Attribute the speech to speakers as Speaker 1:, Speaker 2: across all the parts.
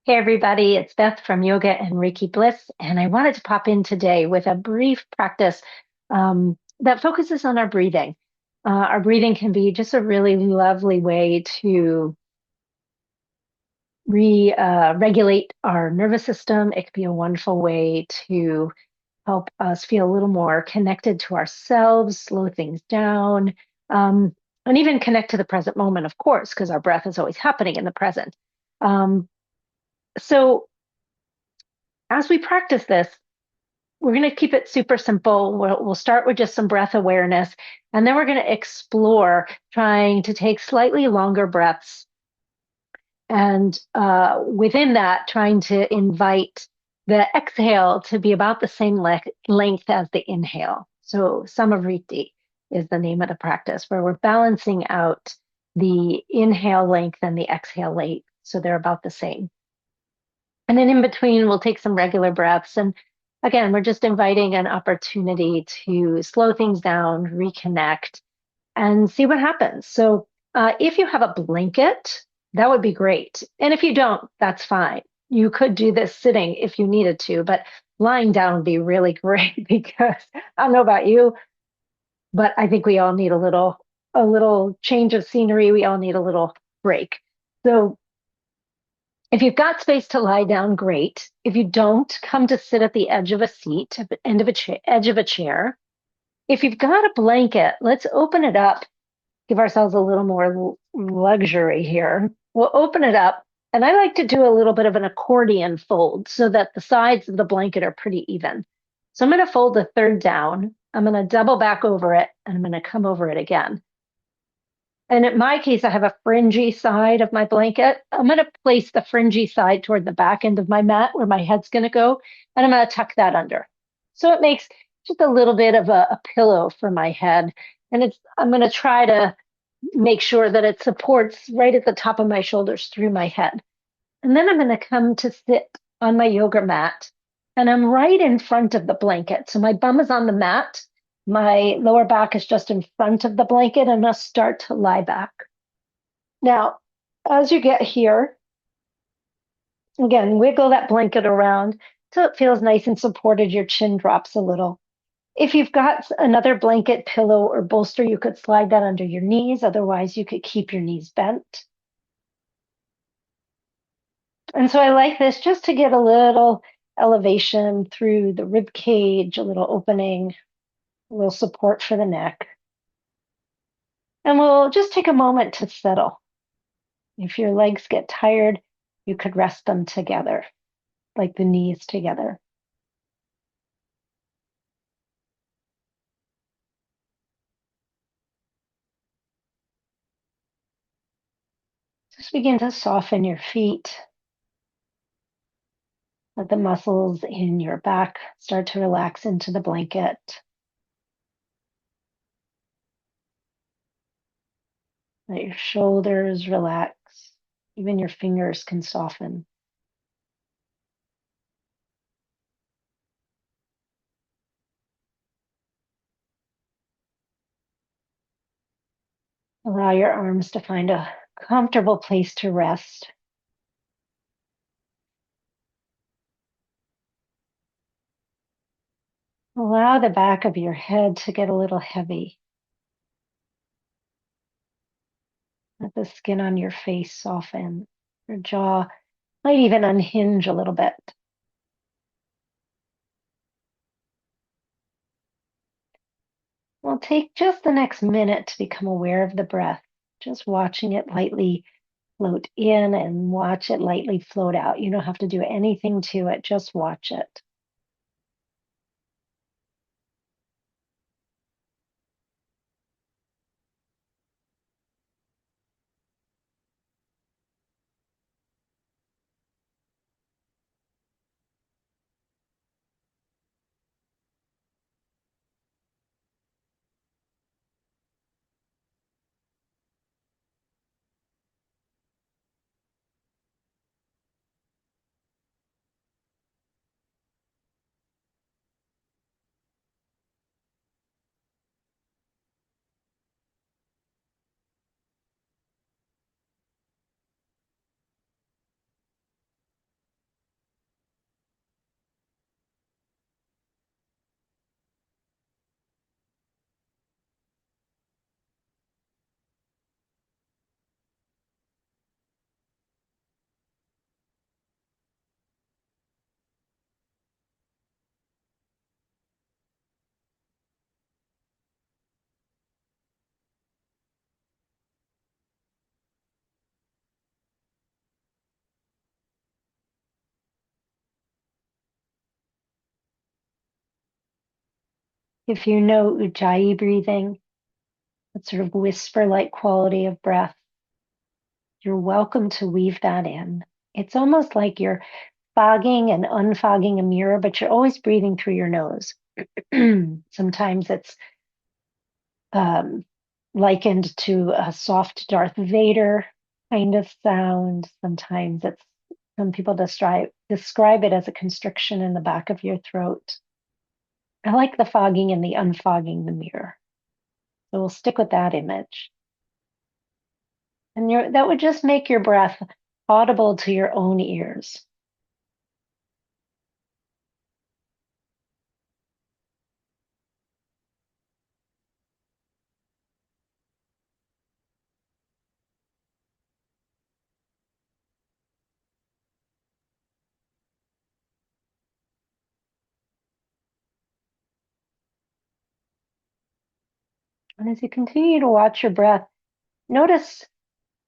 Speaker 1: Hey everybody, it's Beth from Yoga and Reiki Bliss, and I wanted to pop in today with a brief practice that focuses on our breathing. Our breathing can be just a really lovely way to regulate our nervous system. It can be a wonderful way to help us feel a little more connected to ourselves, slow things down, um, and even connect to the present moment, of course, because our breath is always happening in the present. Um, so as we practice this, we're going to keep it super simple. We'll start with just some breath awareness, and then we're going to explore trying to take slightly longer breaths. And within that, trying to invite the exhale to be about the same length as the inhale. So, Samariti is the name of the practice, where we're balancing out the inhale length and the exhale length. So they're about the same. And then in between, we'll take some regular breaths. And again, we're just inviting an opportunity to slow things down, reconnect, and see what happens. So if you have a blanket, that would be great. And if you don't, that's fine. You could do this sitting if you needed to, but lying down would be really great because I don't know about you, but I think we all need a little change of scenery. We all need a little break. So if you've got space to lie down, great. If you don't, come to sit at the edge of a seat, at the end of edge of a chair. If you've got a blanket, let's open it up, give ourselves a little more luxury here. We'll open it up, and I like to do a little bit of an accordion fold so that the sides of the blanket are pretty even. So I'm going to fold the third down. I'm going to double back over it, and I'm going to come over it again. And in my case, I have a fringy side of my blanket. I'm going to place the fringy side toward the back end of my mat where my head's going to go, and I'm going to tuck that under. So it makes just a little bit of a pillow for my head. And I'm going to try to make sure that it supports right at the top of my shoulders through my head. And then I'm going to come to sit on my yoga mat, and I'm right in front of the blanket. So my bum is on the mat. My lower back is just in front of the blanket, and I'll start to lie back. Now, as you get here, again, wiggle that blanket around so it feels nice and supported. Your chin drops a little. If you've got another blanket, pillow, or bolster, you could slide that under your knees. Otherwise, you could keep your knees bent. And so I like this just to get a little elevation through the rib cage, a little opening, a little support for the neck. And we'll just take a moment to settle. If your legs get tired, you could rest them together, like the knees together. Just begin to soften your feet. Let the muscles in your back start to relax into the blanket. Let your shoulders relax. Even your fingers can soften. Allow your arms to find a comfortable place to rest. Allow the back of your head to get a little heavy. Let the skin on your face soften. Your jaw might even unhinge a little bit. Well, take just the next minute to become aware of the breath, just watching it lightly float in and watch it lightly float out. You don't have to do anything to it, just watch it. If you know Ujjayi breathing, that sort of whisper-like quality of breath, you're welcome to weave that in. It's almost like you're fogging and unfogging a mirror, but you're always breathing through your nose. Sometimes it's um, likened to a soft Darth Vader kind of sound. Sometimes it's some people describe it as a constriction in the back of your throat. I like the fogging and the unfogging the mirror. So we'll stick with that image. And that would just make your breath audible to your own ears. And as you continue to watch your breath, notice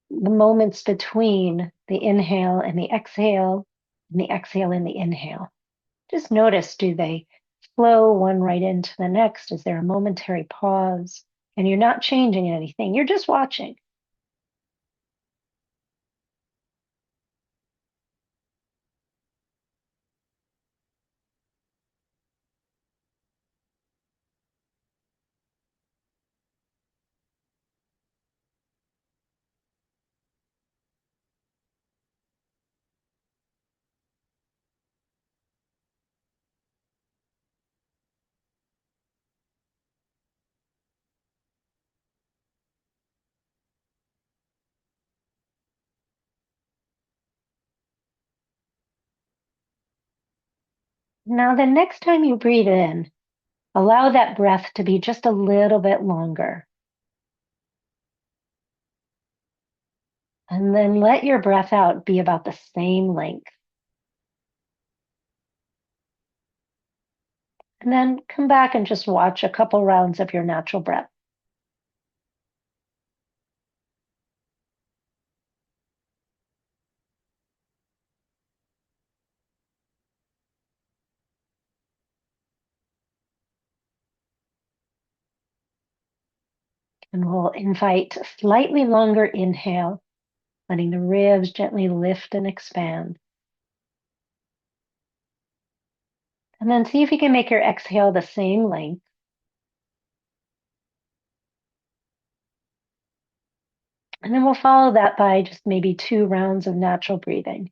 Speaker 1: the moments between the inhale and the exhale and the inhale. Just notice, do they flow one right into the next? Is there a momentary pause? And you're not changing anything, you're just watching. Now, the next time you breathe in, allow that breath to be just a little bit longer. And then let your breath out be about the same length. And then come back and just watch a couple rounds of your natural breath. And we'll invite a slightly longer inhale, letting the ribs gently lift and expand. And then see if you can make your exhale the same length. And then we'll follow that by just maybe 2 rounds of natural breathing.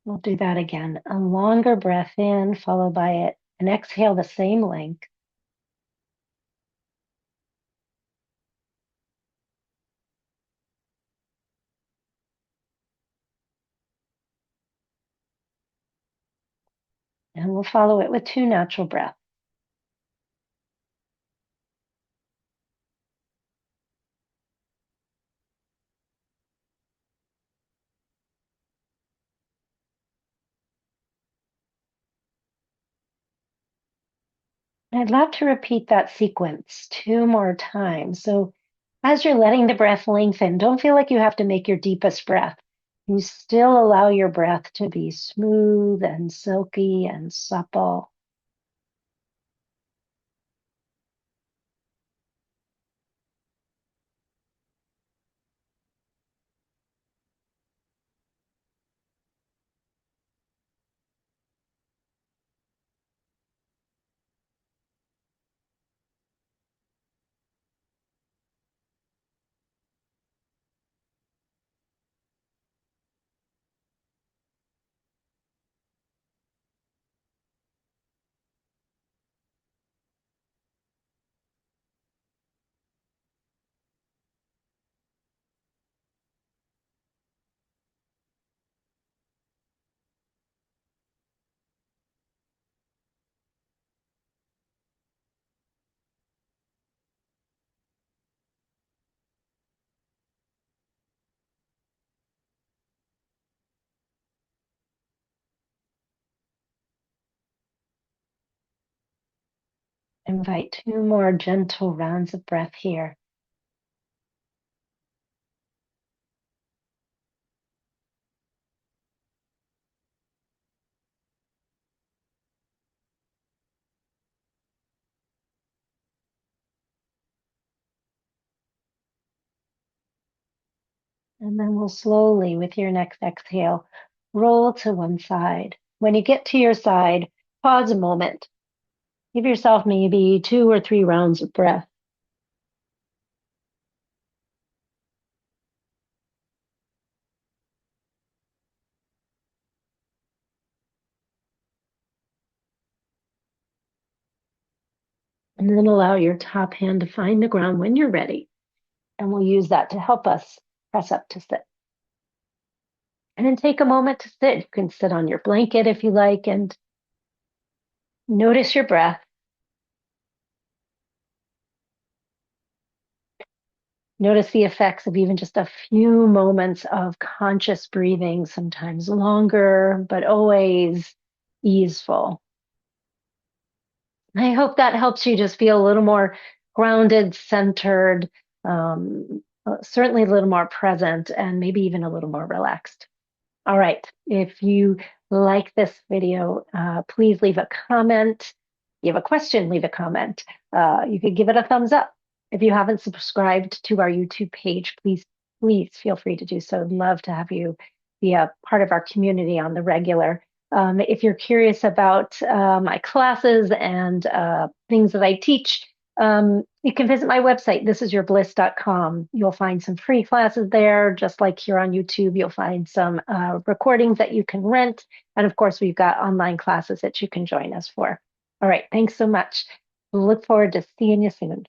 Speaker 1: We'll do that again. A longer breath in, followed by an exhale the same length. And we'll follow it with 2 natural breaths. I'd love to repeat that sequence 2 more times. So as you're letting the breath lengthen, don't feel like you have to make your deepest breath. You still allow your breath to be smooth and silky and supple. Invite two more gentle rounds of breath here. And then we'll slowly, with your next exhale, roll to one side. When you get to your side, pause a moment. Give yourself maybe 2 or 3 rounds of breath. And then allow your top hand to find the ground when you're ready. And we'll use that to help us press up to sit. And then take a moment to sit. You can sit on your blanket if you like and notice your breath. Notice the effects of even just a few moments of conscious breathing, sometimes longer, but always easeful. I hope that helps you just feel a little more grounded, centered, certainly a little more present, and maybe even a little more relaxed. All right. If you like this video, please leave a comment. If you have a question, leave a comment. You could give it a thumbs up. If you haven't subscribed to our YouTube page, please feel free to do so. I'd love to have you be a part of our community on the regular. If you're curious about my classes and things that I teach, you can visit my website, thisisyourbliss.com. You'll find some free classes there, just like here on YouTube. You'll find some recordings that you can rent. And of course, we've got online classes that you can join us for. All right, thanks so much. Look forward to seeing you soon.